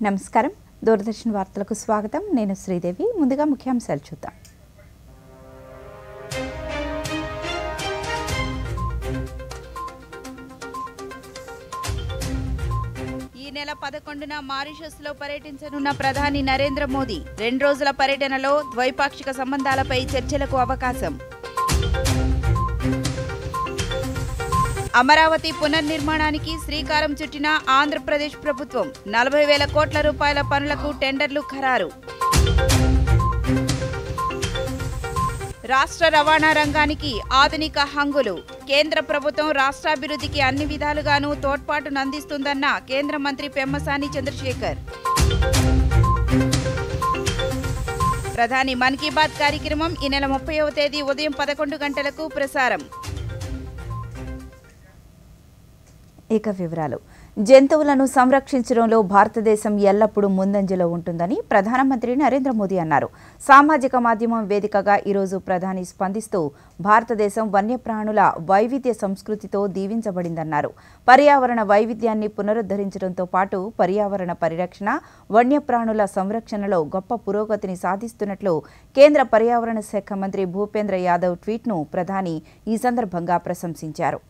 నమస్కారం దూరదర్శన్ వార్తలకు స్వాగతం నేను శ్రీదేవి ముందుగా ముఖ్యాంశాలు చూద్దాం ఈ నెల 11న మారిషస్ లో పర్యటించనున్న ప్రధాని నరేంద్ర మోదీ 2 రోజుల పర్యటనలో ద్వైపాక్షిక సంబంధాలపై చర్చలకు అవకాశం అమరావతి పునర్నిర్మాణానికి శ్రీకారం చుట్టిన ఆంధ్రప్రదేశ్ ప్రభుత్వం 40,000 కోట్ల రూపాయల పనులకు టెండర్లు ఖరారు రాష్ట్ర రవాణా రంగానికి ఆధునిక హంగులు కేంద్ర ప్రభుత్వం రాష్ట్రాభివృద్ధికి అన్ని విధాలుగానూ తోడ్పాటును అందిస్తుందన్న కేంద్ర మంత్రి పెమ్మసాని చంద్రశేఖర్ ప్రధాని మన్ కీ బాత్ కార్యక్రమం ఈ నెల 30వ తేదీ ఉదయం 11 గంటలకు ప్రసారం ఇక వివరాలు జంతువులను సంరక్షించడంలో భారతదేశం ఎల్లప్పుడూ ముందంజలో ఉంటుందని ప్రధానమంత్రి నరేంద్ర మోదీ అన్నారు. సామాజిక మాధ్యమం వేదికగా ఈరోజు ప్రధాని స్పందిస్తూ భారతదేశం వన్యప్రాణుల వైవిధ్య సంస్కృతితో దీవించబడిందన్నారు. పర్యావరణ వైవిధ్యాన్ని పునరుద్ధరించడంతో పాటు పర్యావరణ పరిరక్షణ, వన్యప్రాణుల సంరక్షణలో గొప్ప పురోగతిని సాధిస్తున్నట్లు కేంద్ర పర్యావరణ శాఖ మంత్రి భూపేంద్ర యాదవ్ ట్వీట్ను ప్రధాని ఈ సందర్భంగా ప్రశంసించారు.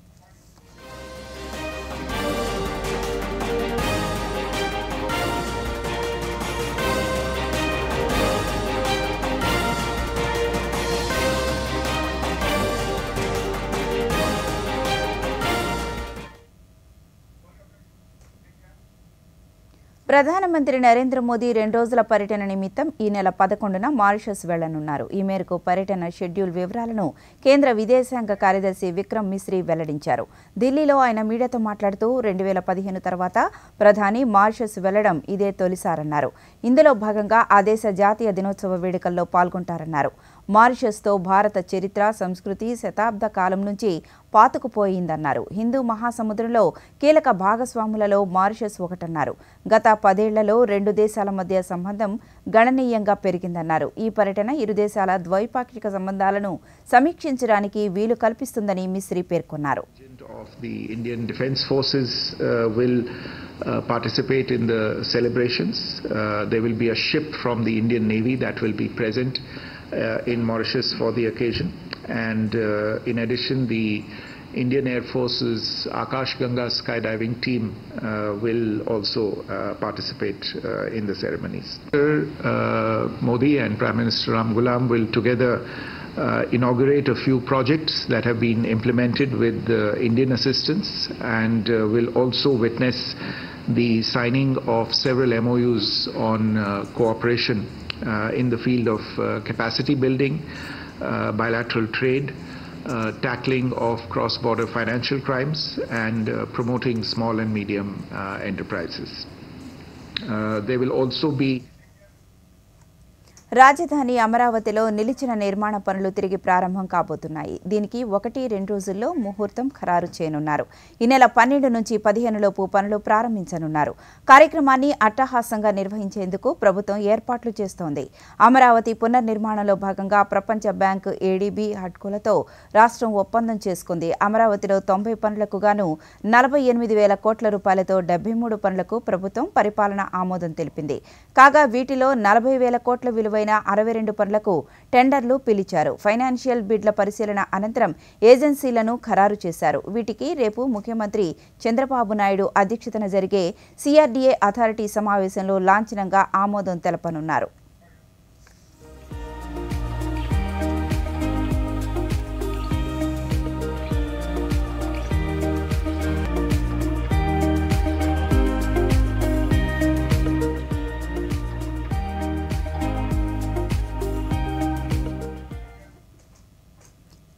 ప్రధానమంత్రి నరేంద్ర మోదీ 2 రోజుల పర్యటన నిమిత్తం ఈ నెల 11న మారిషస్ వెళ్లనున్నారు. ఈ మేరకు పర్యటన షెడ్యూల్ వివరాలను కేంద్ర విదేశాంగ కార్యదర్శి విక్రమ్ మిశ్రీ వెల్లడించారు. ఢిల్లీలో ఆయన మీడియాతో మాట్లాడుతూ 2015 తర్వాత ప్రధాని మారిషస్ వెళ్లడం ఇదే తొలిసారన్నారు. ఇందులో భాగంగా ఆ దేశ జాతీయ దినోత్సవ వేడుకల్లో పాల్గొంటారన్నారు. మారిషస్తో భారత చరిత్ర, సంస్కృతి శతాబ్ద కాలం నుంచి పాతుకుపోయిందన్నారు. హిందూ మహాసముద్రంలో కీలక భాగస్వాములలో మారిషస్ ఒకటన్నారు. గత 10 ఏళ్లలో 2 దేశాల మధ్య సంబంధం గణనీయంగా పెరిగిందన్నారు. ఈ పర్యటన ఇరు దేశాల ద్వైపాక్షిక సంబంధాలను సమీక్షించడానికి వీలు కల్పిస్తుందని మిశ్రీ పేర్కొన్నారు. Participate in the celebrations. There will be a ship from the Indian Navy that will be present in Mauritius for the occasion, and in addition the Indian Air Force's Akash Ganga skydiving team will also participate in the ceremonies. Modi and Prime Minister Ram Ghulam will together inaugurate a few projects that have been implemented with Indian assistance, and will also witness the signing of several MOUs on cooperation in the field of capacity building, bilateral trade, tackling of cross-border financial crimes, and promoting small and medium enterprises. There will also be రాజధాని అమరావతిలో నిలిచిన నిర్మాణ పనులు తిరిగి ప్రారంభం కాబోతున్నాయి. దీనికి 1-2 రోజుల్లో ముహూర్తం ఖరారు చేయనున్నారు. ఈ నెల 12 నుంచి 15 లోపు పనులు ప్రారంభించనున్నారు. కార్యక్రమాన్ని అట్టహాసంగా నిర్వహించేందుకు ప్రభుత్వం ఏర్పాట్లు చేస్తోంది. అమరావతి పునర్నిర్మాణంలో భాగంగా ప్రపంచ బ్యాంకు ఏడీబీ హడ్కోలతో రాష్ట్రం ఒప్పందం చేసుకుంది. అమరావతిలో 90 పనులకు గాను 48,000 కోట్ల రూపాయలతో 73 పనులకు ప్రభుత్వం పరిపాలన ఆమోదం తెలిపింది. కాగా వీటిలో 40,000 కోట్ల విలువ 62 పనులకు టెండర్లు పిలిచారు. ఫైనాన్షియల్ బిడ్ల పరిశీలన అనంతరం ఏజెన్సీలను ఖరారు చేశారు. వీటికి రేపు ముఖ్యమంత్రి చంద్రబాబు నాయుడు అధ్యక్షతన జరిగే సిఆర్డీఏ అథారిటీ సమావేశంలో లాంఛనంగా ఆమోదం తెలపనున్నారు.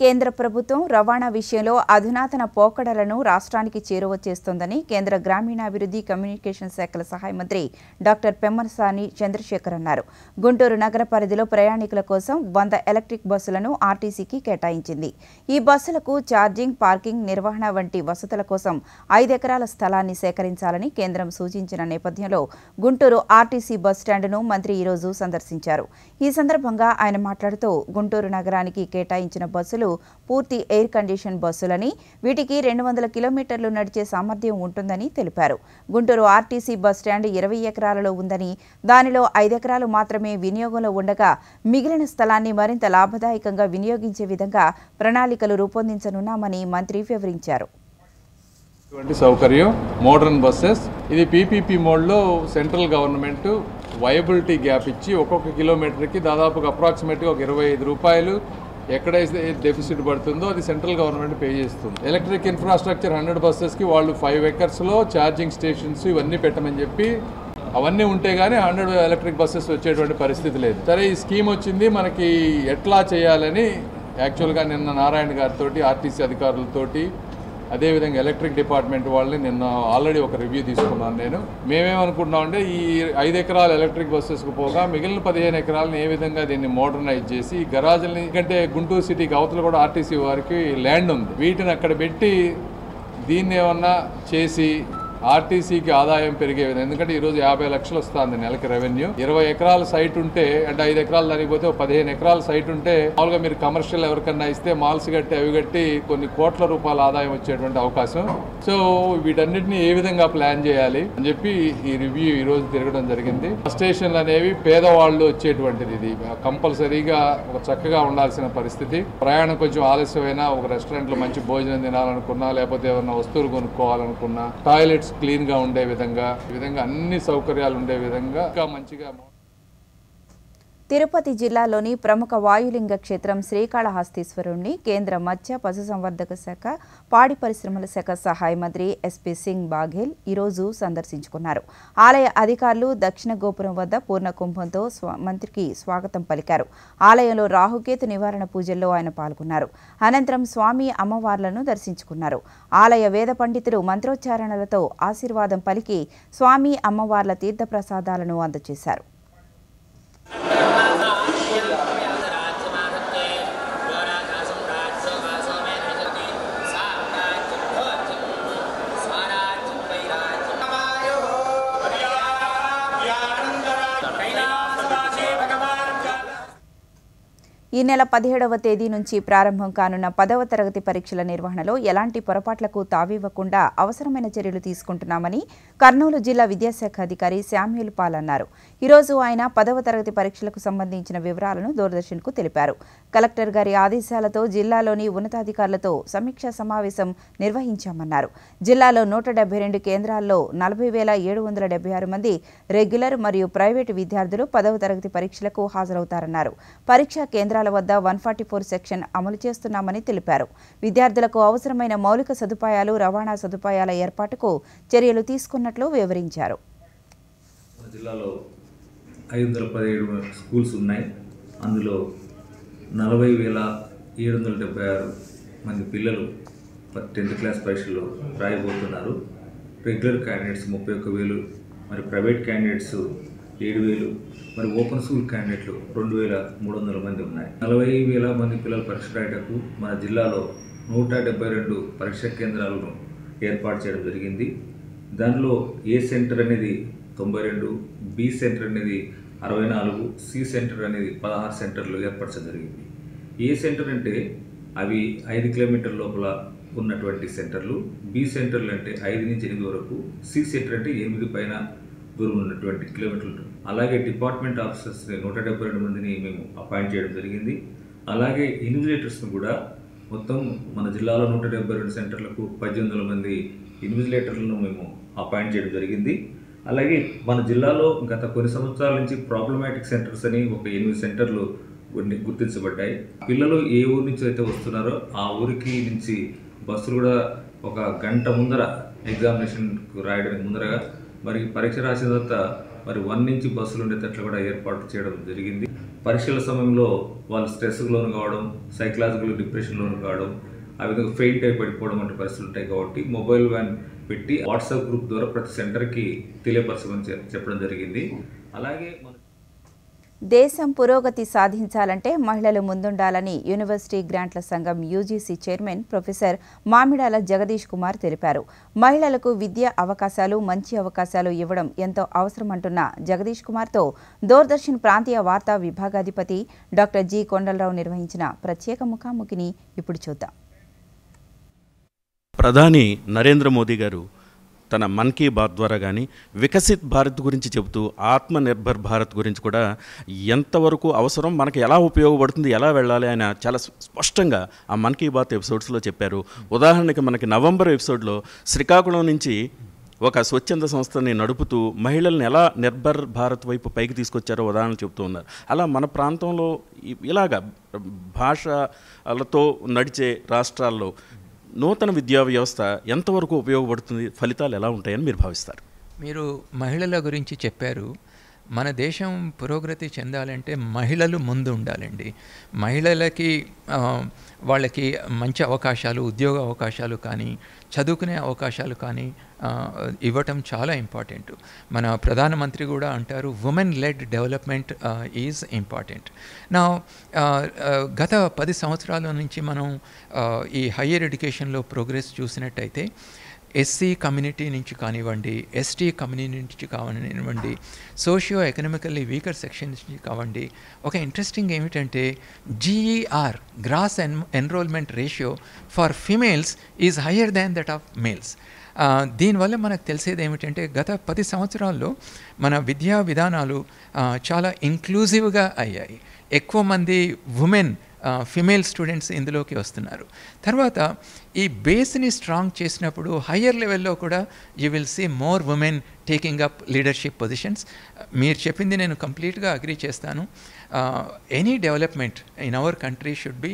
కేంద్ర ప్రభుత్వం రవాణా విషయంలో అధునాతన పోకడలను రాష్ట్రానికి చేరువ చేస్తోందని కేంద్ర గ్రామీణాభివృద్ధి కమ్యూనికేషన్ శాఖల సహాయ మంత్రి డాక్టర్ పెమ్మసాని చంద్రశేఖర్ అన్నారు. గుంటూరు నగర పరిధిలో ప్రయాణికుల కోసం 100 ఎలక్ట్రిక్ బస్సులను ఆర్టీసీకి కేటాయించింది. ఈ బస్సులకు ఛార్జింగ్, పార్కింగ్, నిర్వహణ వంటి వసతుల కోసం 5 ఎకరాల స్థలాన్ని సేకరించాలని కేంద్రం సూచించిన నేపథ్యంలో గుంటూరు ఆర్టీసీ బస్టాండును మంత్రి ఈరోజు సందర్శించారు. ఈ సందర్భంగా ఆయన మాట్లాడుతూ గుంటూరు నగరానికి కేటాయించిన బస్సులు పూర్తి ఎయిర్ కండిషన్ బస్సులని, వీటికి 200 కిలోమీటర్లు నడిచే సామర్థ్యం ఉంటుందని తెలిపారు. గుంటూరు ఆర్టీసీ బస్టాండ్ 20 ఎకరాలలో ఉందని, దానిలో 5 ఎకరాలు మాత్రమే వినియోగంలో ఉండగా మిగిలిన స్థలాన్ని మరింత లాభదాయకంగా వినియోగించే విధంగా ప్రణాళికలు రూపొందించనున్నామని మంత్రి వివరించారు. సౌకర్యం మోడర్న్ బస్సెస్, ఇది పీపీపీ మోడ్లో సెంట్రల్ గవర్నమెంట్ వయబిలిటీ గ్యాప్ ఇచ్చి ఒక్కొక్క కిలోమీటర్కి దాదాపుగా అప్రాక్సిమేట్గా ఒక 25 రూపాయలు ఎక్కడైతే డెఫిసిట్ పడుతుందో అది సెంట్రల్ గవర్నమెంట్ పే చేస్తుంది. ఎలక్ట్రిక్ ఇన్ఫ్రాస్ట్రక్చర్ 100 బస్సెస్కి వాళ్ళు 5 ఎకర్స్లో ఛార్జింగ్ స్టేషన్స్ ఇవన్నీ పెట్టమని చెప్పి, అవన్నీ ఉంటే కానీ 100 ఎలక్ట్రిక్ బస్సెస్ వచ్చేటువంటి పరిస్థితి లేదు. సరే, ఈ స్కీమ్ వచ్చింది, మనకి ఎట్లా చేయాలని యాక్చువల్గా నిన్న నారాయణ గారితో ఆర్టీసీ అధికారులతోటి అదేవిధంగా ఎలక్ట్రిక్ డిపార్ట్మెంట్ వాళ్ళని నిన్న ఆల్రెడీ ఒక రివ్యూ తీసుకున్నాను నేను. మేమేమనుకుంటున్నామంటే ఈ 5 ఎకరాలు ఎలక్ట్రిక్ బస్సెస్కు పోగా మిగిలిన 15 ఎకరాలను ఏ విధంగా దీన్ని మోడర్నైజ్ చేసి గరాజులని, ఎందుకంటే గుంటూరు సిటీకి అవతల కూడా ఆర్టీసీ వారికి ల్యాండ్ ఉంది, వీటిని అక్కడ పెట్టి దీన్ని ఏమన్నా చేసి ఆర్టీసీకి ఆదాయం పెరిగే విధంగా, ఎందుకంటే ఈరోజు 50 లక్షలు వస్తుంది నెలకి రెవెన్యూ. 20 ఎకరాల సైట్ ఉంటే అంటే 5 ఎకరాలు దానికి పోతే 15 ఎకరాల సైట్ ఉంటే మామూలుగా మీరు కమర్షియల్ ఎవరికన్నా ఇస్తే మాల్స్ కట్టి అవి కట్టి కొన్ని కోట్ల రూపాయల ఆదాయం వచ్చేటువంటి అవకాశం. సో వీటన్నిటిని ఏ విధంగా ప్లాన్ చేయాలి అని చెప్పి ఈ రివ్యూ ఈ రోజు తిరగడం జరిగింది. స్టేషన్లు అనేవి పేదవాళ్ళు వచ్చేటువంటిది, ఇది కంపల్సరీగా ఒక చక్కగా ఉండాల్సిన పరిస్థితి. ప్రయాణం కొంచెం ఆలస్యమైనా ఒక రెస్టారెంట్లో మంచి భోజనం తినాలనుకున్నా, లేకపోతే ఏమన్నా వస్తువులు కొనుక్కోవాలనుకున్నా, టాయిలెట్స్ క్లీన్ గా ఉండే విధంగా, ఈ విధంగా అన్ని సౌకర్యాలు ఉండే విధంగా ఇంకా మంచిగా. తిరుపతి జిల్లాలోని ప్రముఖ వాయులింగ క్షేత్రం శ్రీకాళహస్తీశ్వరుణ్ణి కేంద్ర మత్స్య పశుసంవర్ధక శాఖ, పాడి పరిశ్రమల శాఖ సహాయ మంత్రి ఎస్పీ సింగ్ బాఘేల్ ఈరోజు సందర్శించుకున్నారు. ఆలయ అధికారులు దక్షిణ గోపురం వద్ద పూర్ణ కుంభంతో మంత్రికి స్వాగతం పలికారు. ఆలయంలో రాహుకేతు నివారణ పూజల్లో ఆయన పాల్గొన్నారు. అనంతరం స్వామి అమ్మవార్లను దర్శించుకున్నారు. ఆలయ వేద పండితులు మంత్రోచ్చారణలతో ఆశీర్వాదం పలికి స్వామి అమ్మవార్ల తీర్థప్రసాదాలను అందజేశారు. ఈ నెల 17వ తేదీ నుంచి ప్రారంభం కానున్న 10వ తరగతి పరీక్షల నిర్వహణలో ఎలాంటి పొరపాట్లకు తావివ్వకుండా అవసరమైన చర్యలు తీసుకుంటున్నామని కర్నూలు జిల్లా విద్యాశాఖ అధికారి శామ్యూల్ పాల్ అన్నారు. ఈరోజు ఆయన 10వ తరగతి పరీక్షలకు సంబంధించిన వివరాలను దూరదర్శన్కు తెలిపారు. కలెక్టర్ గారి ఆదేశాలతో జిల్లాలోని ఉన్నతాధికారులతో సమీక్షా సమావేశం నిర్వహించామన్నారు. జిల్లాలో 172 కేంద్రాల్లో 40,776 మంది రెగ్యులర్ మరియు ప్రైవేటు విద్యార్థులు 10వ తరగతి పరీక్షలకు హాజరవుతారన్నారు. పరీక్షా కేంద్రాల వద్ద 144 సెక్షన్ అమలు చేస్తున్నామని తెలిపారు. విద్యార్థులకు అవసరమైన మౌలిక సదుపాయాలు, రవాణా సదుపాయాల ఏర్పాటుకు చర్యలు తీసుకున్నట్లు వివరించారు. జిల్లాలో 517 స్కూల్స్ ఉన్నాయి. అందులో 40,776 మంది పిల్లలు 10th క్లాస్ పరీక్షలు రాయబోతున్నారు. రెగ్యులర్ క్యాండిడేట్స్ 31,000, మరి ప్రైవేట్ క్యాండిడేట్స్ 7,000, మరి ఓపెన్ స్కూల్ క్యాండిడేట్లు 2,300 మంది ఉన్నాయి. 40,000 మంది పిల్లలు పరీక్ష రాయటకు మన జిల్లాలో 172 పరీక్షా కేంద్రాలను ఏర్పాటు చేయడం జరిగింది. దానిలో ఏ సెంటర్ అనేది 92, బి సెంటర్ అనేది 64, సి సెంటర్ అనేది 16 సెంటర్లు ఏర్పరచడం జరిగింది. ఏ సెంటర్ అంటే అవి 5 కిలోమీటర్ల లోపల ఉన్నటువంటి సెంటర్లు, బి సెంటర్లు అంటే 5 నుంచి 8 వరకు, సి సెంటర్ అంటే 8 పైన దూరం ఉన్నటువంటి కిలోమీటర్లు. అలాగే డిపార్ట్మెంట్ ఆఫీసర్స్ని 172 మందిని మేము అపాయింట్ చేయడం జరిగింది. అలాగే ఇన్విజిలేటర్స్ను కూడా మొత్తం మన జిల్లాలో 172 సెంటర్లకు 1800 మంది ఇన్విజిలేటర్లను మేము అపాయింట్ చేయడం జరిగింది. అలాగే మన జిల్లాలో గత కొన్ని సంవత్సరాల నుంచి ప్రాబ్లమాటిక్ సెంటర్స్ అని ఒక 8 సెంటర్లు గుర్తించబడ్డాయి. పిల్లలు ఏ ఊరి నుంచి అయితే వస్తున్నారో ఆ ఊరికి నుంచి బస్సులు కూడా ఒక గంట ముందర ఎగ్జామినేషన్కు రాయడానికి ముందరగా, మరి పరీక్ష రాసిన తర్వాత మరి 1 నుంచి బస్సులు ఉండేటట్లు కూడా ఏర్పాటు చేయడం జరిగింది. పరీక్షల సమయంలో వాళ్ళు స్ట్రెస్కు లోను కావడం, సైకలాజికల్ డిప్రెషన్ లోను కావడం, ఆ విధంగా ఫెయింట్ అయి పడిపోవడం వంటి పరిస్థితులు ఉంటాయి. కాబట్టి మొబైల్ వ్యాన్ పెట్టి వాట్సాప్ గ్రూప్ ద్వారా ప్రతి సెంటర్కి తెలియపరచమని చెప్పడం జరిగింది. అలాగే దేశం పురోగతి సాధించాలంటే మహిళలు ముందుండాలని యూనివర్సిటీ గ్రాంట్ల సంఘం UGC chairman professor Mamidala Jagadish Kumar తెలిపారు. మహిళలకు విద్యా అవకాశాలు, మంచి అవకాశాలు ఇవ్వడం ఎంతో అవసరమంటున్న జగదీష్ కుమార్తో దూరదర్శన్ ప్రాంతీయ వార్తా విభాగాధిపతి డాక్టర్ జి కొండలరావు నిర్వహించిన ప్రత్యేక ముఖాముఖిని ఇప్పుడు చూద్దాం. ప్రధాని నరేంద్ర మోదీ గారు తన మన్ కీ బాత్ ద్వారా కానీ వికసిత్ భారత్ గురించి చెబుతూ ఆత్మనిర్భర్ భారత్ గురించి కూడా ఎంతవరకు అవసరం, మనకు ఎలా ఉపయోగపడుతుంది, ఎలా వెళ్ళాలి ఆయన చాలా స్పష్టంగా ఆ మన్ కీ బాత్ ఎపిసోడ్స్లో చెప్పారు. ఉదాహరణకి మనకి నవంబర్ ఎపిసోడ్లో శ్రీకాకుళం నుంచి ఒక స్వచ్ఛంద సంస్థని నడుపుతూ మహిళల్ని ఎలా నిర్భర్ భారత్ వైపు పైకి తీసుకొచ్చారో ఉదాహరణలు చెబుతూ ఉన్నారు. అలా మన ప్రాంతంలో ఇలాగా భాషలతో నడిచే రాష్ట్రాల్లో నూతన విద్యా వ్యవస్థ ఎంతవరకు ఉపయోగపడుతుంది, ఫలితాలు ఎలా ఉంటాయని మీరు భావిస్తారు? మీరు మహిళల గురించి చెప్పారు. మన దేశం పురోగతి చెందాలంటే మహిళలు ముందు ఉండాలండి. మహిళలకి వాళ్ళకి మంచి అవకాశాలు, ఉద్యోగ అవకాశాలు కానీ, చదువుకునే అవకాశాలు కానీ ఇవ్వటం చాలా ఇంపార్టెంట్. మన ప్రధానమంత్రి కూడా అంటారు women led development is important. నా గత 10 సంవత్సరాల నుంచి మనం ఈ హయ్యర్ ఎడ్యుకేషన్లో ప్రోగ్రెస్ చూసినట్టయితే ఎస్సీ కమ్యూనిటీ నుంచి కానివ్వండి, ఎస్టీ కమ్యూనిటీ నుంచి కానివ్వండి, సోషియో ఎకనామికల్లీ వీకర్ సెక్షన్ నుంచి కావండి, ఒక ఇంట్రెస్టింగ్ ఏమిటంటే GER gross enrolment ratio for females is higher than that of males. దీనివల్ల మనకు తెలిసేది ఏమిటంటే గత 10 సంవత్సరాల్లో మన విద్యా విధానాలు చాలా ఇంక్లూజివ్గా అయ్యాయి. ఎక్కువ మంది ఉమెన్ ఫిమేల్ స్టూడెంట్స్ ఇందులోకి వస్తున్నారు. తర్వాత ఈ బేస్ని స్ట్రాంగ్ చేసినప్పుడు హయ్యర్ లెవెల్లో కూడా you will see more women taking up leadership positions. మీరు చెప్పింది నేను కంప్లీట్గా అగ్రీ చేస్తాను. Any development in our country should be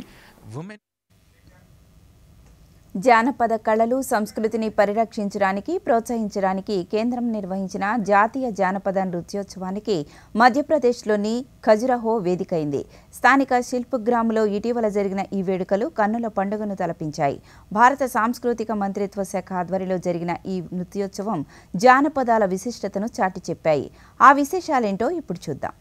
women. జానపద కళలు, సంస్కృతిని పరిరక్షించడానికి, ప్రోత్సహించడానికి కేంద్రం నిర్వహించిన జాతీయ జానపద నృత్యోత్సవానికి మధ్యప్రదేశ్లోని ఖజురహో వేదికైంది. స్థానిక శిల్పగ్రామ్లో ఇటీవల జరిగిన ఈ వేడుకలు కన్నుల పండుగను తలపించాయి. భారత సాంస్కృతిక మంత్రిత్వ శాఖ ఆధ్వర్యంలో జరిగిన ఈ నృత్యోత్సవం జానపదాల విశిష్టతను చాటి చెప్పాయి. ఆ విశేషాలేంటో ఇప్పుడు చూద్దాం.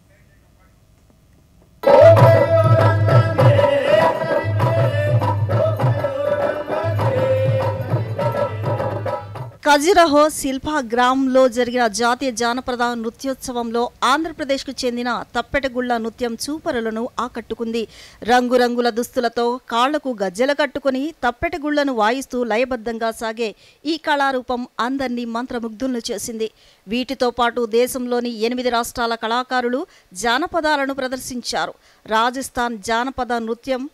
ఖజురహో శిల్పగ్రామ్లో జరిగిన జాతీయ జానపద నృత్యోత్సవంలో ఆంధ్రప్రదేశ్కు చెందిన తప్పెటగుళ్ల నృత్యం చూపరులను ఆకట్టుకుంది. రంగురంగుల దుస్తులతో కాళ్లకు గజ్జెల కట్టుకుని తప్పెటగుళ్లను వాయిస్తూ లయబద్ధంగా సాగే ఈ కళారూపం అందరినీ మంత్రముగ్ధులను చేసింది. వీటితో పాటు దేశంలోని 8 రాష్ట్రాల కళాకారులు జానపదాలను ప్రదర్శించారు. రాజస్థాన్ జానపద నృత్యం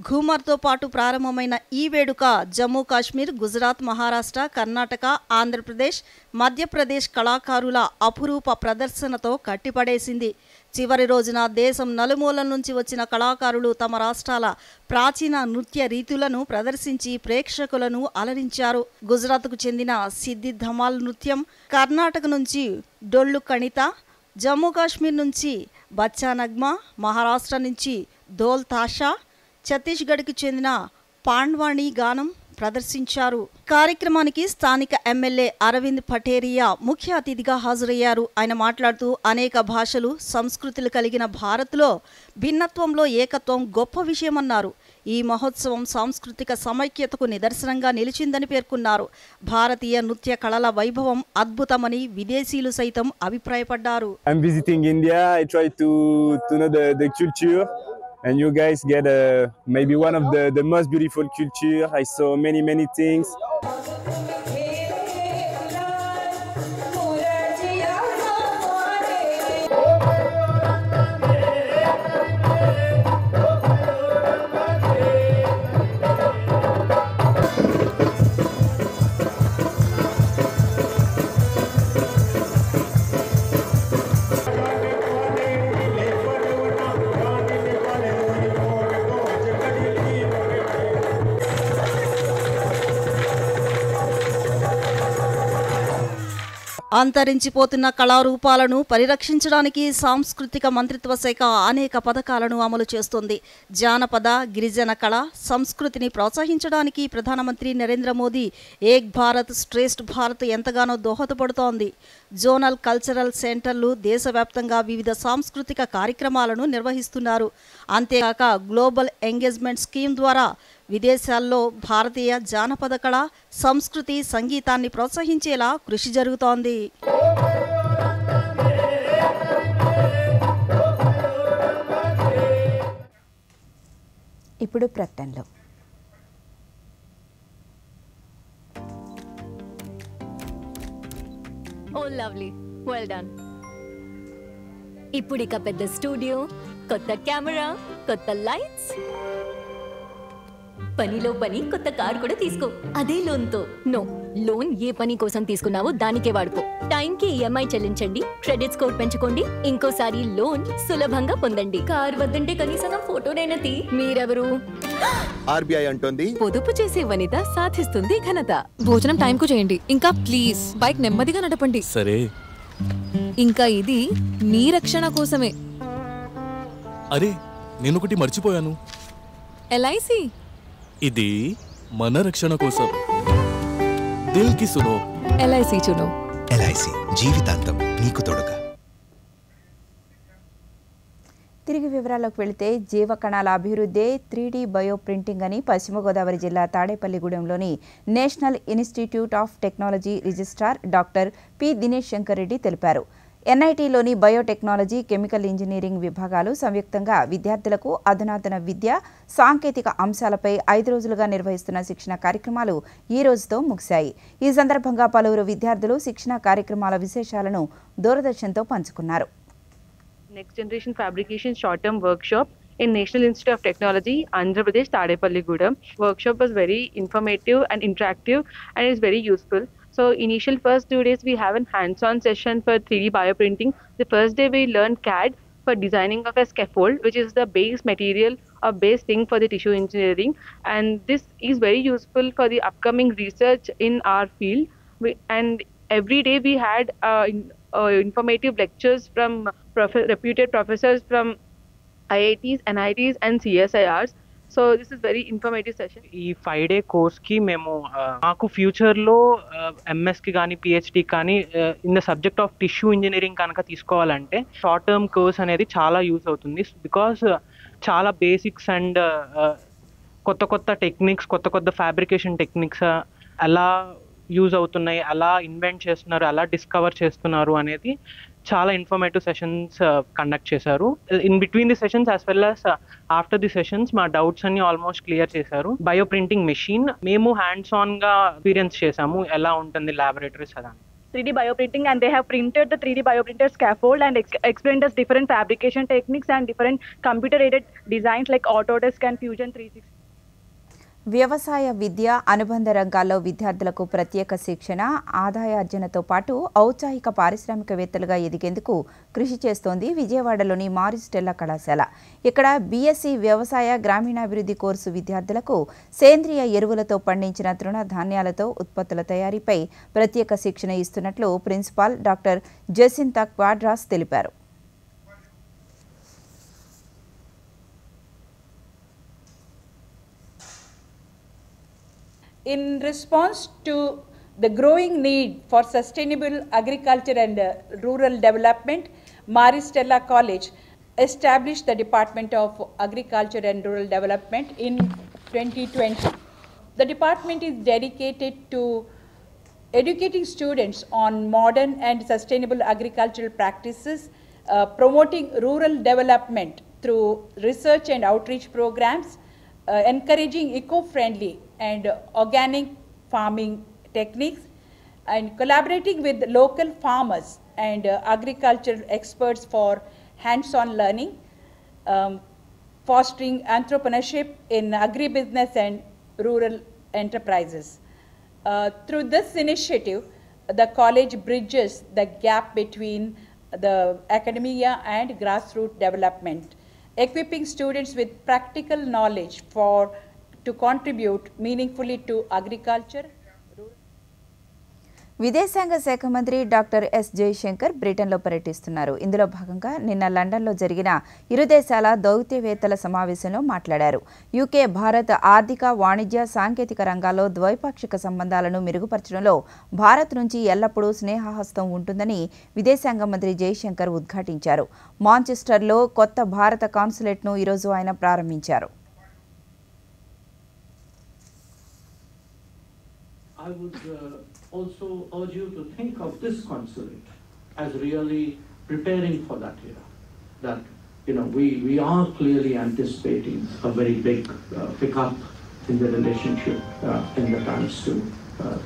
ఘూమర్తో పాటు ప్రారంభమైన ఈ వేడుక జమ్మూ కాశ్మీర్, గుజరాత్, మహారాష్ట్ర, కర్ణాటక, ఆంధ్రప్రదేశ్, మధ్యప్రదేశ్ కళాకారుల అపురూప ప్రదర్శనతో కట్టిపడేసింది. చివరి రోజున దేశం నలుమూలల నుంచి వచ్చిన కళాకారులు తమ రాష్ట్రాల ప్రాచీన నృత్య రీతులను ప్రదర్శించి ప్రేక్షకులను అలరించారు. గుజరాత్కు చెందిన సిద్ధి ధమాల్ నృత్యం, కర్ణాటక నుంచి డొల్లు కణిత, జమ్మూ కాశ్మీర్ నుంచి బచ్చా నగ్మా, మహారాష్ట్ర నుంచి దోల్ తాషా, ఛత్తీస్గఢ్కి చెందిన పాండ్వాణి గానం ప్రదర్శించారు. కార్యక్రమానికి స్థానిక ఎమ్మెల్యే అరవింద్ పటేరియా ముఖ్య అతిథిగా హాజరయ్యారు. ఆయన మాట్లాడుతూ అనేక భాషలు, సంస్కృతులు కలిగిన భారత్లో భిన్నత్వంలో ఏకత్వం గొప్ప విషయమన్నారు. ఈ మహోత్సవం సాంస్కృతిక సమైక్యతకు నిదర్శనంగా నిలిచిందని పేర్కొన్నారు. భారతీయ నృత్య కళల వైభవం అద్భుతమని విదేశీయులు సైతం అభిప్రాయపడ్డారు. I'm visiting India. I try to know the culture. And you guys get maybe one of the most beautiful culture. I saw many things. అంతరించిపోతున్న కళారూపాలను పరిరక్షించడానికి సాంస్కృతిక మంత్రిత్వ శాఖ అనేక పథకాలను అమలు చేస్తుంది. జానపద, గిరిజన కళ, సంస్కృతిని ప్రోత్సహించడానికి ప్రధానమంత్రి నరేంద్ర మోదీ ఏక్ భారత్ శ్రేష్ఠ్ భారత్ ఎంతగానో దోహదపడుతోంది. జోనల్ కల్చరల్ సెంటర్లు దేశవ్యాప్తంగా వివిధ సాంస్కృతిక కార్యక్రమాలను నిర్వహిస్తున్నారు. అంతేకాక గ్లోబల్ ఎంగేజ్మెంట్ స్కీమ్ ద్వారా విదేశాల్లో భారతీయ జానపద కళ, సంస్కృతి, సంగీతాన్ని ప్రోత్సహించేలా కృషి జరుగుతోంది. ఇప్పుడు ప్రకటనలో ఓ లవ్లీ, వెల్ డన్. ఇప్పుడు ఇక పెద్ద స్టూడియో, కొత్త కెమెరా, కొత్త లైట్స్, పనిలో పని కొత్త కార్ కూడా తీసుకో, అదే లోన్తో. నో, లోన్ ఏ పని కోసం తీసుకున్నావో దానికే వాడుకో. టైంకి ఈఎంఐ చెల్లించండి, క్రెడిట్ స్కోర్ పెంచుకోండి, ఇంకోసారి లోన్ సులభంగా పొందండి. కార్ వద్దంటే కనీసం ఫోటోనైనా తీ. మీరెవరు? ఆర్బీఐ అంటోంది, పొదుపు చేసే వనిత సాధిస్తుంది ఘనత. భోజనం టైంకు చేయండి. ఇంకా ప్లీజ్ బైక్ నెమ్మదిగా నడపండి. సరే. ఇంకా ఇది మీ రక్షణ కోసమే. అరే, నేనొకటి మర్చిపోయాను. ఎల్ఐసి ఇది మన రక్షణ కోసం. దిల్ కి సునో. ఎల్ఐసి చునో. ఎల్ఐసి జీవితాంతం నీకు తోడుగా. తిరిగి వివరాల్లోకి వెళితే జీవకణాల అభివృద్ధే 3D బయో ప్రింటింగ్ అని పశ్చిమ గోదావరి జిల్లా తాడేపల్లిగూడెంలోని National Institute of Technology registrar doctor P Dinesh Shankar Reddy తెలిపారు. ఎన్ఐటీలోని బయోటెక్నాలజీ, కెమికల్ ఇంజనీరింగ్ విభాగాలు సంయుక్తంగా విద్యార్థులకు అధునాతన విద్య, సాంకేతిక అంశాలపై 5 రోజులుగా నిర్వహిస్తున్న శిక్షణ కార్యక్రమాలు ఈ రోజుతో ముగిశాయి. ఈ సందర్భంగా పలువురు విద్యార్థులు శిక్షణ కార్యక్రమాల విశేషాలను దూరదర్శన్తో పంచుకున్నారు. Next Generation Fabrication Short-Term Workshop in National Institute of Technology, Andhra Pradesh, Tadepalligudem. Workshop was very informative and interactive and is very useful. So initial first 2 days we have a hands-on session for 3D bioprinting. The first day we learned CAD for designing of a scaffold, which is the base material or base thing for the tissue engineering. And this is very useful for the upcoming research in our field. And every day we had informative lectures from reputed professors from IITs, NITs and CSIRs. So this is very informative session. ఈ 5-day కోర్స్కి మేము మాకు ఫ్యూచర్లో ఎంఎస్కి కానీ PhD కానీ in the subject of tissue engineering కనుక తీసుకోవాలంటే short term course అనేది చాలా యూస్ అవుతుంది. బికాస్ చాలా బేసిక్స్ అండ్ కొత్త కొత్త టెక్నిక్స్, కొత్త కొత్త ఫ్యాబ్రికేషన్ టెక్నిక్స్ ఎలా యూజ్ అవుతున్నాయి, అలా ఇన్వెంట్ చేస్తున్నారు, అలా డిస్కవర్ చేస్తున్నారు అనేది చాలా ఇన్ఫర్మేటివ్ సెషన్స్ కండక్ట్ చేశారు. In between the sessions as well as after the sessions మా డౌట్స్ అన్ని ఆల్మోస్ట్ క్లియర్ చేశారు. బయో ప్రింటింగ్ మెషిన్ మేము హ్యాండ్స్ ఆన్ గా ఎక్స్పీరియన్స్ చేసాము, ఎలా ఉంటుంది ల్యాబొరేటరీస్ అలా. 3D bioprinting, and they have printed the 3D bioprinter scaffold and explained us different fabrication techniques and different computer aided designs like Autodesk and Fusion 360. వ్యవసాయ విద్య, అనుబంధ రంగాల్లో విద్యార్థులకు ప్రత్యేక శిక్షణ, ఆదాయార్జనతో పాటు ఔత్సాహిక పారిశ్రామికవేత్తలుగా ఎదిగేందుకు కృషి చేస్తోంది విజయవాడలోని మారిస్టెల్లా కళాశాల. ఇక్కడ బీఎస్సీ వ్యవసాయ గ్రామీణాభివృద్ధి కోర్సు విద్యార్థులకు సేంద్రియ ఎరువులతో పండించిన తృణధాన్యాలతో ఉత్పత్తుల తయారీపై ప్రత్యేక శిక్షణ ఇస్తున్నట్లు ప్రిన్సిపాల్ డాక్టర్ జెసింతా క్వాడ్రాస్ తెలిపారు. In response to the growing need for sustainable agriculture and rural development, Maristella College established the Department of Agriculture and Rural Development in 2020. The department is dedicated to educating students on modern and sustainable agricultural practices, promoting rural development through research and outreach programs, encouraging eco-friendly and organic farming techniques, and collaborating with local farmers and agricultural experts for hands-on learning, fostering entrepreneurship in agribusiness and rural enterprises. Through this initiative, the college bridges the gap between the academia and grassroots development, equipping students with practical knowledge to contribute meaningfully to agriculture. విదేశాంగ శాఖ మంత్రి doctor yes Jayashankar బ్రిటన్లో పర్యటిస్తున్నారు. ఇందులో భాగంగా నిన్న లండన్లో జరిగిన ఇరు దేశాల దౌత్యవేత్తల సమావేశంలో మాట్లాడారు. యూకే భారత్ ఆర్థిక, వాణిజ్య, సాంకేతిక రంగాల్లో ద్వైపాక్షిక సంబంధాలను మెరుగుపరచడంలో భారత్ నుంచి ఎల్లప్పుడూ స్నేహహస్తం ఉంటుందని విదేశాంగ మంత్రి జయశంకర్ ఉద్ఘాటించారు. మాంచెస్టర్లో కొత్త భారత కాన్సులేట్ను ఈరోజు ఆయన ప్రారంభించారు. Also urge you to think of this consulate as really preparing for that era. That we are clearly anticipating a very big pickup in the relationship in the times to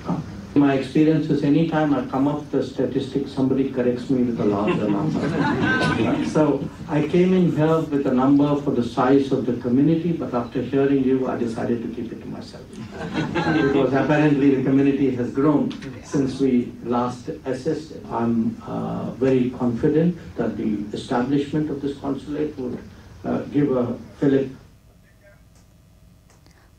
come. My experience is anytime I come up with a statistic, somebody corrects me with a larger number. So I came in here with a number for the size of the community, but after hearing you, I decided to keep it to myself. Because apparently the community has grown since we last assessed it. I'm very confident that the establishment of this consulate would give a fillip.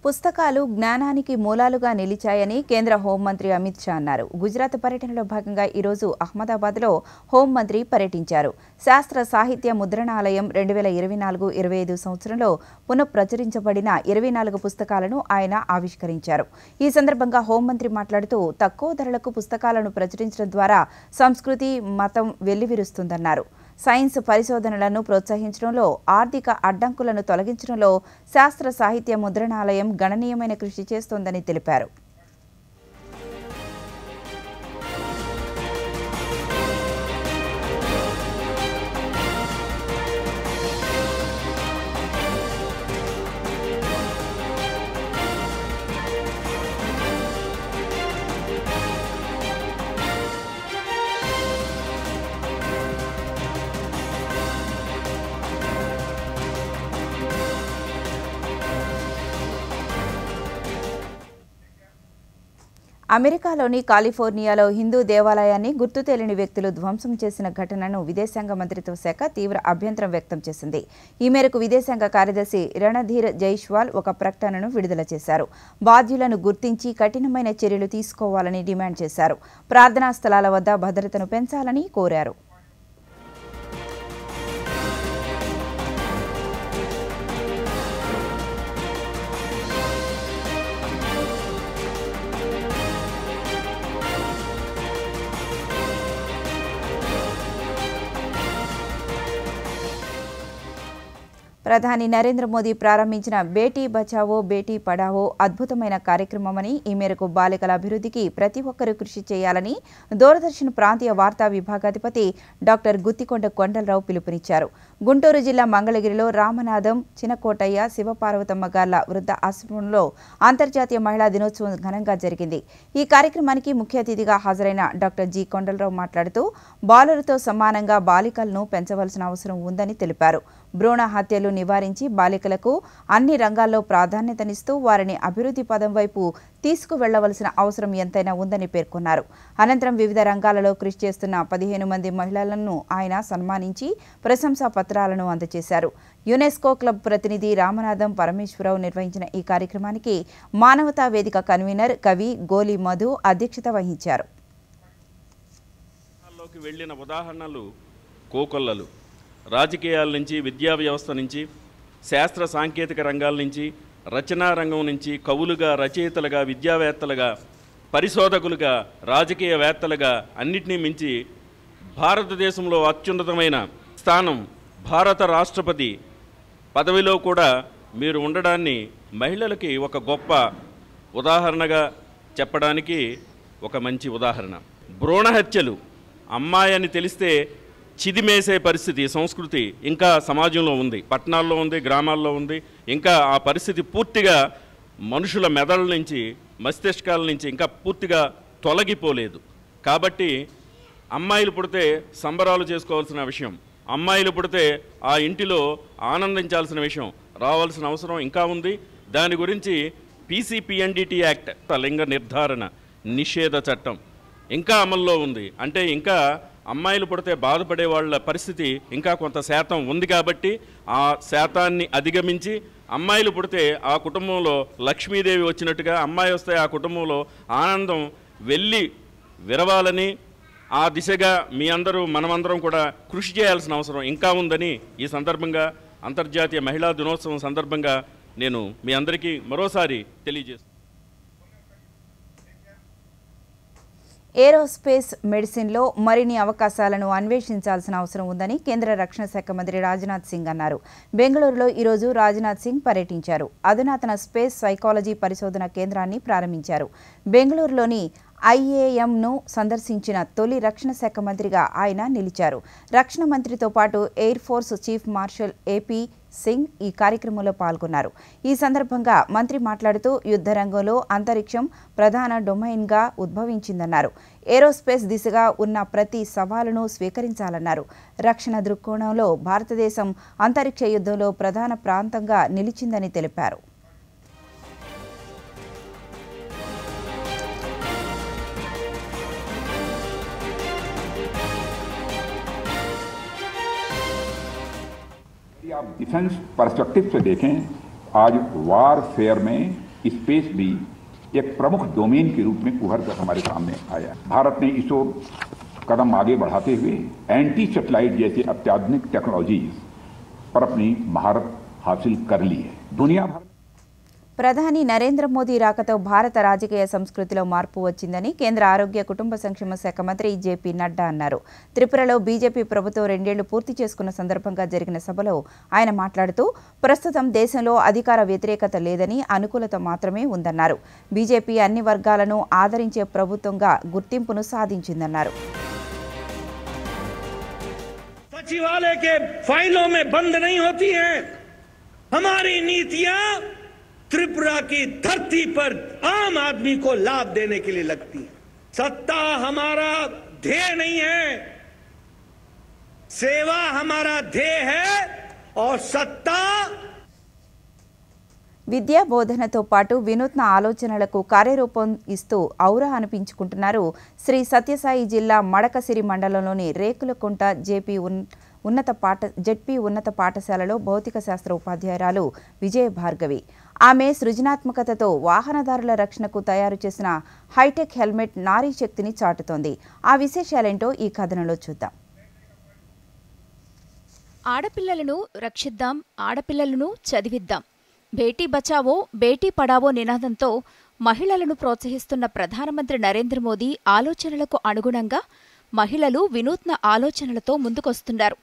పుస్తకాలు జ్ఞానానికి మూలాలుగా నిలిచాయని కేంద్ర హోంమంత్రి అమిత్ షా అన్నారు. గుజరాత్ పర్యటనలో భాగంగా ఈరోజు అహ్మదాబాద్లో హోంమంత్రి పర్యటించారు. శాస్త్ర సాహిత్య ముద్రణాలయం 2024-25 సంవత్సరంలో పునఃప్రచురించబడిన 24 పుస్తకాలను ఆయన ఆవిష్కరించారు. ఈ సందర్భంగా హోంమంత్రి మాట్లాడుతూ తక్కువ ధరలకు పుస్తకాలను ప్రచురించడం ద్వారా సంస్కృతి, మతం వెల్లివిరుస్తుందన్నారు. సైన్స్ పరిశోధనలను ప్రోత్సహించడంలో, ఆర్థిక అడ్డంకులను తొలగించడంలో శాస్త్ర సాహిత్య ముద్రణాలయం గణనీయమైన కృషి చేస్తోందని తెలిపారు. అమెరికాలోని కాలిఫోర్నియాలో హిందూ దేవాలయాన్ని గుర్తు తెలియని వ్యక్తులు ధ్వంసం చేసిన ఘటనను విదేశాంగ మంత్రిత్వ శాఖ తీవ్ర అభ్యంతరం వ్యక్తం చేసింది. ఈ మేరకు విదేశాంగ కార్యదర్శి రణధీర్ జైష్వాల్ ఒక ప్రకటనను విడుదల చేశారు. బాధ్యులను గుర్తించి కఠినమైన చర్యలు తీసుకోవాలని డిమాండ్ చేశారు. ప్రార్థనా స్థలాల వద్ద భద్రతను పెంచాలని కోరారు. ప్రధాని నరేంద్ర మోదీ ప్రారంభించిన బేటీ బచావో బేటీ పడావో అద్భుతమైన కార్యక్రమమని, ఈ మేరకు బాలికల అభివృద్ధికి ప్రతి ఒక్కరూ కృషి చేయాలని దూరదర్శన్ ప్రాంతీయ వార్తా విభాగాధిపతి డాక్టర్ గుత్తికొండ కొండలరావు పిలుపునిచ్చారు. గుంటూరు జిల్లా మంగళగిరిలో రామనాథం, చినకోటయ్య, శివపార్వతమ్మ గార్ల వృద్ధ ఆశ్రమంలో అంతర్జాతీయ మహిళా దినోత్సవం ఘనంగా జరిగింది. ఈ కార్యక్రమానికి ముఖ్య అతిథిగా హాజరైన డాక్టర్ జి కొండలరావు మాట్లాడుతూ బాలులతో సమానంగా బాలికలను పెంచవలసిన అవసరం ఉందని తెలిపారు. భ్రూణ హత్యలు నివారించి బాలికలకు అన్ని రంగాల్లో ప్రాధాన్యతనిస్తూ వారిని అభివృద్ధి పదం వైపు తీసుకువెళ్లవలసిన అవసరం ఎంతైనా ఉందని పేర్కొన్నారు. అనంతరం వివిధ రంగాలలో కృషి చేస్తున్న 15 మంది మహిళలను ఆయన సన్మానించి ప్రశంసా పత్రాలను అందజేశారు. యునెస్కో క్లబ్ ప్రతినిధి రామనాథం పరమేశ్వరరావు నిర్వహించిన ఈ కార్యక్రమానికి మానవతా వేదిక కన్వీనర్ కవి గోలి మధు అధ్యక్షత వహించారు. వెళ్ళిన ఉదాహరణలు కోకొల్లలు. రాజకీయాల నుంచి, విద్యా వ్యవస్థ నుంచి, శాస్త్ర సాంకేతిక రంగాల నుంచి, రచనా రంగం నుంచి కవులుగా, రచయితలుగా, విద్యావేత్తలుగా, పరిశోధకులుగా, రాజకీయవేత్తలుగా అన్నిటినీ మించి భారతదేశంలో అత్యున్నతమైన స్థానం భారత రాష్ట్రపతి పదవిలో కూడా మీరు ఉండడాన్ని మహిళలకి ఒక గొప్ప ఉదాహరణగా చెప్పడానికి ఒక మంచి ఉదాహరణ. భ్రూణ హత్యలు అమ్మాయి అని తెలిస్తే చిదిమేసే పరిస్థితి, సంస్కృతి ఇంకా సమాజంలో ఉంది. పట్టణాల్లో ఉంది, గ్రామాల్లో ఉంది. ఇంకా ఆ పరిస్థితి పూర్తిగా మనుషుల మెదళ్ళ నుంచి, మస్తిష్కాల నుంచి ఇంకా పూర్తిగా తొలగిపోలేదు. కాబట్టి అమ్మాయిలు పుడితే సంబరాలు చేసుకోవాల్సిన విషయం, అమ్మాయిలు పుడితే ఆ ఇంటిలో ఆనందించాల్సిన విషయం రావాల్సిన అవసరం ఇంకా ఉంది. దాని గురించి పీసీపీఎన్డీటీ యాక్ట్, లింగ నిర్ధారణ నిషేధ చట్టం ఇంకా అమల్లో ఉంది. అంటే ఇంకా అమ్మాయిలు పుడితే బాధపడే వాళ్ళ పరిస్థితి ఇంకా కొంత శాతం ఉంది. కాబట్టి ఆ శాతాన్ని అధిగమించి అమ్మాయిలు పుడితే ఆ కుటుంబంలో లక్ష్మీదేవి వచ్చినట్టుగా, అమ్మాయి వస్తే ఆ కుటుంబంలో ఆనందం వెళ్ళి విరవాలని, ఆ దిశగా మీ అందరూ మనమందరం కూడా కృషి చేయాల్సిన అవసరం ఇంకా ఉందని ఈ సందర్భంగా అంతర్జాతీయ మహిళా దినోత్సవం సందర్భంగా నేను మీ అందరికీ మరోసారి తెలియజేస్తాను. ఏరోస్పేస్ మెడిసిన్లో మరిన్ని అవకాశాలను అన్వేషించాల్సిన అవసరం ఉందని కేంద్ర రక్షణ శాఖ మంత్రి రాజ్నాథ్ సింగ్ అన్నారు. బెంగళూరులో ఈరోజు రాజ్నాథ్ సింగ్ పర్యటించారు. అధునాతన స్పేస్ సైకాలజీ పరిశోధన కేంద్రాన్ని ప్రారంభించారు. బెంగళూరులోని ఐఏఎంను సందర్శించిన తొలి రక్షణ శాఖ మంత్రిగా ఆయన నిలిచారు. రక్షణ మంత్రితో పాటు air force chief marshal AP Singh ఈ కార్యక్రమంలో పాల్గొన్నారు. ఈ సందర్భంగా మంత్రి మాట్లాడుతూ యుద్ధ రంగంలో అంతరిక్షం ప్రధాన డొమైన్గా ఉద్భవించిందన్నారు. ఏరోస్పేస్ దిశగా ఉన్న ప్రతి సవాలును స్వీకరించాలన్నారు. రక్షణ దృక్కోణంలో భారతదేశం అంతరిక్ష యుద్ధంలో ప్రధాన ప్రాంతంగా నిలిచిందని తెలిపారు. आप डिफेंस पर्सपेक्टिव से देखें, आज वारफेयर में स्पेस भी एक प्रमुख डोमेन के रूप में उभर कर हमारे सामने आया। भारत ने इस ओर कदम आगे बढ़ाते हुए एंटी सैटेलाइट जैसे अत्याधुनिक टेक्नोलॉजीज पर अपनी महारत हासिल कर ली है। दुनिया भर ప్రధాని నరేంద్ర మోదీ రాకతో భారత రాజకీయ సంస్కృతిలో మార్పు వచ్చిందని కేంద్ర ఆరోగ్య కుటుంబ సంక్షేమ శాఖ మంత్రి జేపీ నడ్డా అన్నారు. త్రిపురలో బీజేపీ ప్రభుత్వం 2 ఏళ్లు పూర్తి చేసుకున్న సందర్భంగా జరిగిన సభలో ఆయన మాట్లాడుతూ ప్రస్తుతం దేశంలో అధికార వ్యతిరేకత లేదని, అనుకూలత మాత్రమే ఉందన్నారు. బీజేపీ అన్ని వర్గాలను ఆదరించే ప్రభుత్వంగా గుర్తింపును సాధించిందన్నారు. सचिवालय के फाइलों में बंद नहीं होती हैं। हमारी नीतियां त्रिपुरा की धरती पर आम आदमी को लाभ देने के लिए लगती है। सत्ता हमारा ध्येय नहीं है, सेवा हमारा ध्येय है और सत्ता విద్యా బోధనతో పాటు వినూత్న ఆలోచనలకు కార్యరూపం ఇస్తూ ఔరా అనిపించుకుంటున్నారు శ్రీ సత్యసాయి జిల్లా మడకసిరి మండలంలోని రేకులకుంట జెడ్పీ ఉన్నత పాఠశాలలో భౌతిక శాస్త్ర ఉపాధ్యాయురాలు విజయ భార్గవి. ఆమె సృజనాత్మకతతో వాహనదారుల రక్షణకు తయారు చేసిన హైటెక్ హెల్మెట్ నారీ శక్తిని చాటుతోంది. ఆ విశేషాలేంటో ఈ కథనంలో చూద్దాం. ఆడపిల్లలను రక్షిద్దాం, ఆడపిల్లలను చదివిద్దాం. బేటీ బచావో బేటీ పడావో నినాదంతో మహిళలను ప్రోత్సహిస్తున్న ప్రధానమంత్రి నరేంద్ర మోదీ ఆలోచనలకు అనుగుణంగా మహిళలు వినూత్న ఆలోచనలతో ముందుకొస్తున్నారు.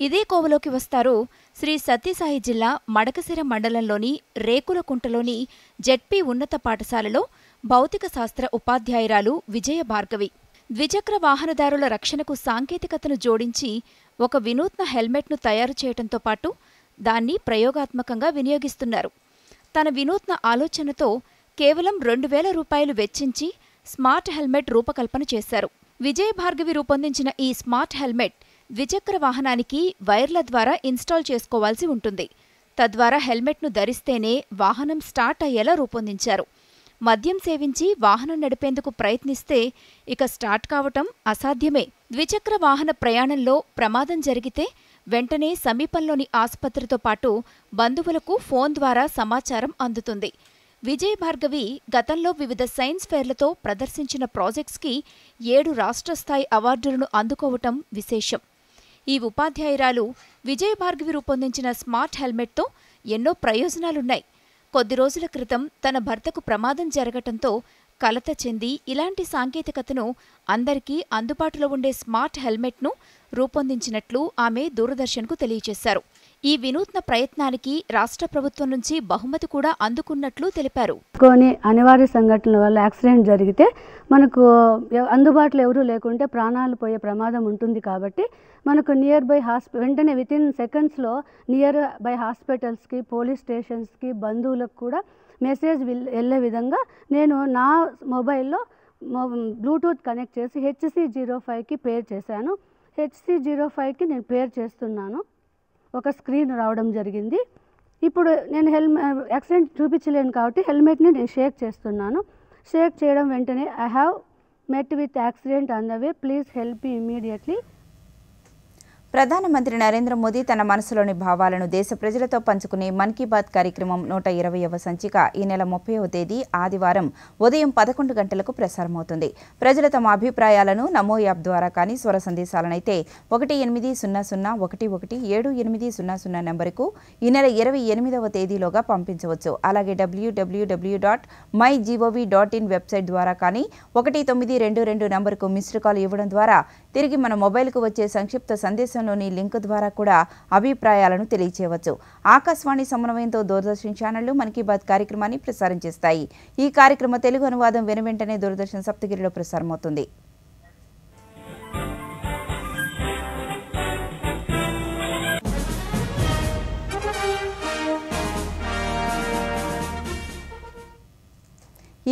ఇదే కోవలోకి వస్తారు శ్రీ సత్యసాయి జిల్లా మడకసిర మండలంలోని రేకులకుంటలోని జెడ్పీ ఉన్నత పాఠశాలలో భౌతిక శాస్త్ర ఉపాధ్యాయురాలు విజయ భార్గవి. ద్విచక్ర వాహనదారుల రక్షణకు సాంకేతికతను జోడించి ఒక వినూత్న హెల్మెట్ను తయారు చేయడంతో పాటు దాన్ని ప్రయోగాత్మకంగా వినియోగిస్తున్నారు. తన వినూత్న ఆలోచనతో కేవలం 2000 రూపాయలు వెచ్చించి స్మార్ట్ హెల్మెట్ రూపకల్పన చేశారు. విజయ భార్గవి రూపొందించిన ఈ స్మార్ట్ హెల్మెట్ ద్విచక్ర వాహనానికి వైర్ల ద్వారా ఇన్స్టాల్ చేసుకోవాల్సి ఉంటుంది. తద్వారా హెల్మెట్ను ధరిస్తేనే వాహనం స్టార్ట్ అయ్యేలా రూపొందించారు. మద్యం సేవించి వాహనం నడిపేందుకు ప్రయత్నిస్తే ఇక స్టార్ట్ కావటం అసాధ్యమే. ద్విచక్ర వాహన ప్రయాణంలో ప్రమాదం జరిగితే వెంటనే సమీపంలోని ఆసుపత్రితో పాటు బంధువులకు ఫోన్ ద్వారా సమాచారం అందుతుంది. విజయ భార్గవి గతంలో వివిధ సైన్స్ ఫెయిర్లతో ప్రదర్శించిన ప్రాజెక్ట్స్కి 7 రాష్ట్ర స్థాయి అవార్డులను అందుకోవటం విశేషం. ఈ ఉపాధ్యాయురాలు విజయ భార్గవి రూపొందించిన స్మార్ట్ హెల్మెట్తో ఎన్నో ప్రయోజనాలున్నాయి. కొద్ది రోజుల క్రితం తన భర్తకు ప్రమాదం జరగటంతో కలత చెంది ఇలాంటి సాంకేతికతను అందరికీ అందుబాటులో ఉండే స్మార్ట్ హెల్మెట్ను రూపొందించినట్లు ఆమె దూరదర్శన్కు తెలియజేశారు. ఈ వినూత్న ప్రయత్నానికి రాష్ట్ర ప్రభుత్వం నుంచి బహుమతి కూడా అందుకున్నట్లు తెలిపారు. కొన్ని అనివార్య సంఘటనల వల్ల యాక్సిడెంట్ జరిగితే మనకు అందుబాటులో ఎవరూ లేకుంటే ప్రాణాలు పోయే ప్రమాదం ఉంటుంది. కాబట్టి మనకు నియర్ బై వెంటనే వితిన్ సెకండ్స్లో నియర్ బై హాస్పిటల్స్కి, పోలీస్ స్టేషన్స్కి, బంధువులకు కూడా మెసేజ్ వెళ్ళే విధంగా నేను నా మొబైల్లో బ్లూటూత్ కనెక్ట్ చేసి HC05కి పేర్ చేశాను. HC05కి నేను పేర్ చేస్తున్నాను. ఒక స్క్రీన్ రావడం జరిగింది. ఇప్పుడు నేను యాక్సిడెంట్ చూపించలేను కాబట్టి హెల్మెట్ని నేను షేక్ చేస్తున్నాను. షేక్ చేయడం వెంటనే I have met with accident on the way, please help me immediately. ప్రధానమంత్రి నరేంద్ర మోదీ తన మనసులోని భావాలను దేశ ప్రజలతో పంచుకునే మన్ కీ బాత్ కార్యక్రమం 120వ సంచిక ఈ నెల 30వ తేదీ ఆదివారం ఉదయం 11 గంటలకు ప్రసారమవుతుంది. ప్రజలు తమ అభిప్రాయాలను నమో యాప్ ద్వారా కానీ స్వర సందేశాలనైతే 1800117800 నంబరుకు ఈ నెల 28వ తేదీలోగా పంపించవచ్చు. అలాగే www.mygov.in వెబ్సైట్ ద్వారా కానీ 1922 నంబరుకు మిస్డ్ కాల్ ఇవ్వడం ద్వారా తిరిగి మన మొబైల్కు వచ్చే సంక్షిప్త సందేశంలోని లింక్ ద్వారా కూడా అభిప్రాయాలను తెలియచేయవచ్చు. ఆకాశవాణి సమన్వయంతో దూరదర్శన్ ఛానళ్లు మన్ కీ బాత్ కార్యక్రమాన్ని ప్రసారం చేస్తాయి. ఈ కార్యక్రమ తెలుగు అనువాదం వెనువెంటనే దూరదర్శన్ సప్తగిరిలో ప్రసారమవుతుంది.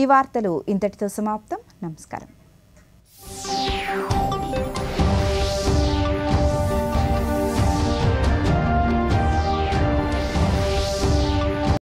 ఈ వార్తలు ఇంతటితో సమాప్తం. నమస్కారం.